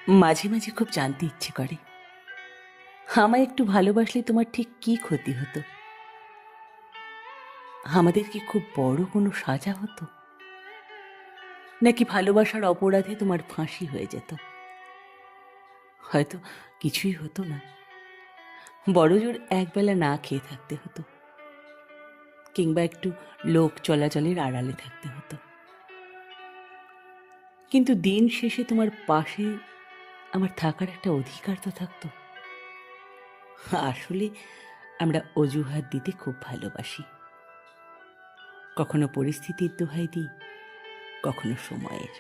মাঝে মাঝে খুব জানতে ইচ্ছে করে, আমায় একটু ভালোবাসলে তোমার ঠিক কি ক্ষতি হতো। আমাদের কি খুব বড় কোনো সাজা হতো, নাকি ভালোবাসার অপরাধে তোমার ফাঁসি হয়ে যেত? হয়তো কিছুই হতো না, বড়জোর একবেলা না খেয়ে থাকতে হতো, কিংবা একটু লোক চলাচলের আড়ালে থাকতে হতো। কিন্তু দিন শেষে তোমার পাশে আমার থাকার একটা অধিকার তো থাকতো। আসলে আমরা অজুহাত দিতে খুব ভালোবাসি, কখনো পরিস্থিতির দোহাই দিই, কখনো সময়ের।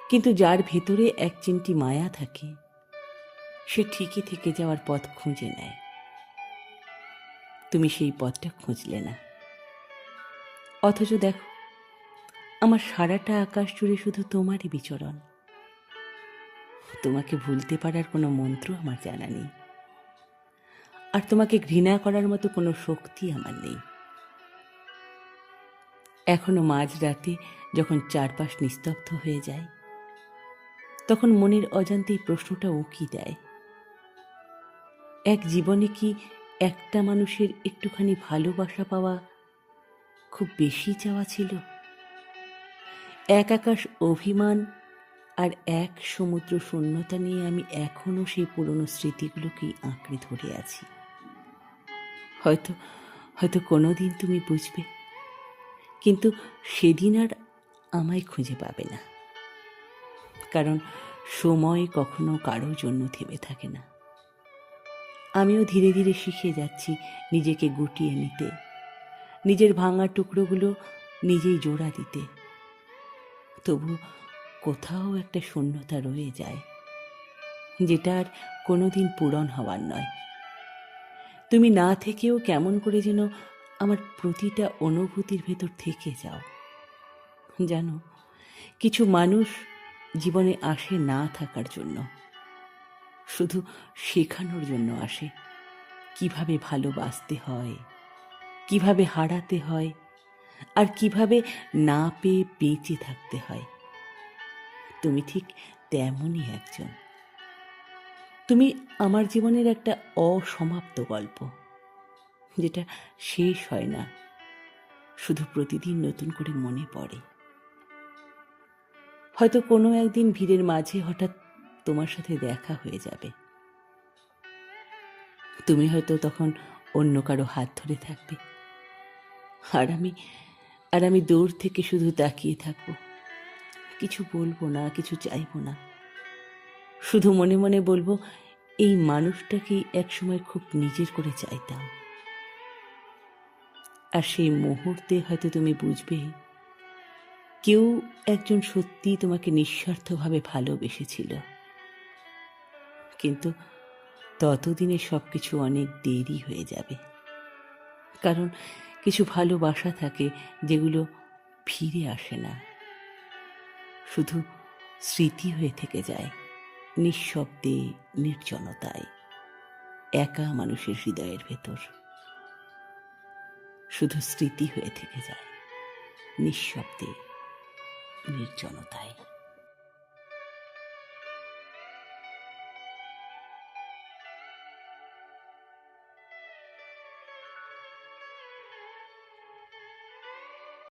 কিন্তু যার ভেতরে এক চিমটি মায়া থাকে, সে ঠিকই থেকে যাওয়ার পথ খুঁজে নেয়। তুমি সেই পথটা খুঁজলে না, অথচ দেখো, আমার সারাটা আকাশ জুড়ে শুধু তোমারই বিচরণ। তোমাকে ভুলতে পারার কোনো মন্ত্র আমার জানা নেই, আর তোমাকে ঘৃণা করার মতো কোনো শক্তি আমার নেই। এখনো মাঝরাতে যখন চারপাশ নিস্তব্ধ হয়ে যায়, তখন মনের অজান্তেই প্রশ্নটা উকি দেয়, এক জীবনে কি একটা মানুষের একটুখানি ভালোবাসা পাওয়া খুব বেশি চাওয়া ছিল? এক আকাশ অভিমান আর এক সমুদ্র শূন্যতা নিয়ে আমি এখনো সেই পুরনো স্মৃতিগুলোকেই আঁকড়ে ধরে আছি। হয়তো হয়তো কোনোদিন তুমি বুঝবে, কিন্তু সেদিন আর আমায় খুঁজে পাবে না, কারণ সময় কখনো কারোর জন্য থেমে থাকে না। আমিও ধীরে ধীরে শিখে যাচ্ছি নিজেকে গুটিয়ে নিতে, নিজের ভাঙা টুকরোগুলো নিজেই জোড়া দিতে। তবু কোথাও একটা শূন্যতা রয়ে যায়, যেটা আর কোনোদিন পূরণ হওয়ার নয়। তুমি না থেকেও কেমন করে যেন আমার প্রতিটা অনুভূতির ভেতর থেকে যাও। জানো, কিছু মানুষ জীবনে আসে না থাকার জন্য, শুধু শেখানোর জন্য আসে কিভাবে ভালোবাসতে হয়, কিভাবে হারাতে হয়, আর কিভাবে না পেয়ে বেঁচে থাকতে হয়। তুমি ঠিক তেমনই একজন। তুমি আমার জীবনের একটা অসমাপ্ত গল্প, যেটা শেষ হয় না, শুধু প্রতিদিন নতুন করে মনে পড়ে। হয়তো কোনো একদিন ভিড়ের মাঝে হঠাৎ তোমার সাথে দেখা হয়ে যাবে। তুমি হয়তো তখন অন্য কারো হাত ধরে থাকবে, আর আমি দূর থেকে শুধু তাকিয়ে থাকবো। কিছু বলবো না, কিছু চাইবো না, শুধু মনে মনে বলবো, এই মানুষটাকেই একসময় খুব নিজের করে চাইতাম। আর সেই মুহূর্তে হয়তো তুমি বুঝবে, কেউ একজন সত্যি তোমাকে নিঃস্বার্থভাবে ভালোবেসেছিল। কিন্তু ততদিনে সবকিছু অনেক দেরি হয়ে যাবে, কারণ কিছু ভালোবাসা থাকে যেগুলো ফিরে আসে না, শুধু স্মৃতি হয়ে থেকে যায়, নিঃশব্দে, নির্জনতায়, একা মানুষের হৃদয়ের ভেতর। শুধু স্মৃতি হয়ে থেকে যায়, নিঃশব্দে, নির্জনতায়।